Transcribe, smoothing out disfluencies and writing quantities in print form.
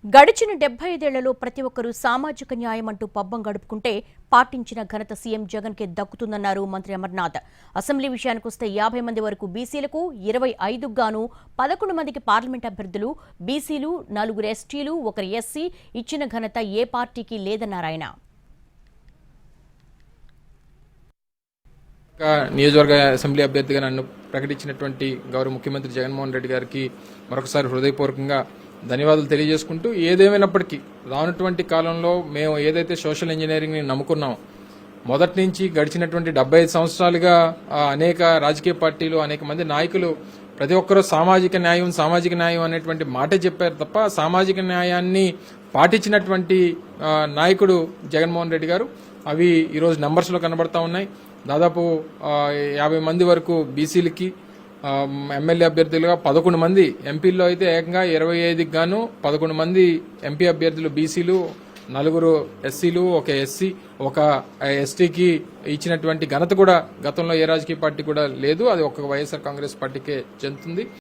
గడిచిన 75 ప్రతి ఒక్కరూ సామాజిక న్యాయం అంటూ పబ్బం గడుపుకుంటే పాటించిన ఘనత సీఎం జగన్ కే దక్కుతుందన్నారు మంత్రి అమర్నాథ్. అసెంబ్లీ విషయానికొస్తే 50 మంది వరకు బీసీలకు, 25కు గాను 11 మందికి పార్లమెంట్ అభ్యర్థులు, బీసీలు, 4 ఎస్టీలు, 1 ఎస్సీ ఇచ్చిన ఘనత ఏ పార్టీకి లేదన్నారాయన. నియోజకవర్గ అసెంబ్లీ అభ్యర్థిగా నన్ను ప్రకటించినటువంటి గౌరవ ముఖ్యమంత్రి జగన్మోహన్ రెడ్డి గారికి మరొకసారి హృదయపూర్వకంగా ధన్యవాదాలు తెలియజేసుకుంటూ, ఏదేమైనప్పటికీ రానున్నటువంటి కాలంలో మేము ఏదైతే సోషల్ ఇంజనీరింగ్ని నమ్ముకున్నామో, మొదటి నుంచి గడిచినటువంటి 75 సంవత్సరాలుగా అనేక రాజకీయ పార్టీలు, అనేక మంది నాయకులు ప్రతి ఒక్కరూ సామాజిక న్యాయం అనేటువంటి మాటే చెప్పారు తప్ప సామాజిక న్యాయాన్ని పాటించినటువంటి నాయకుడు జగన్మోహన్ రెడ్డి గారు. అవి ఈరోజు నంబర్స్లో కనబడతా ఉన్నాయి. దాదాపు 50 మంది వరకు బీసీలకి, ఎమ్మెల్యే అభ్యర్థులుగా 11 మంది, ఎంపీల్లో అయితే ఏకంగా 25కి గాను 11 మంది ఎంపీ అభ్యర్థులు బీసీలు, 4 ఎస్సీలు, 1 ఎస్సీ, 1 ఎస్టీకి ఇచ్చినటువంటి ఘనత కూడా గతంలో ఏ రాజకీయ పార్టీ కూడా లేదు. అది ఒక్క వైఎస్ఆర్ కాంగ్రెస్ పార్టీకే చెందుతుంది.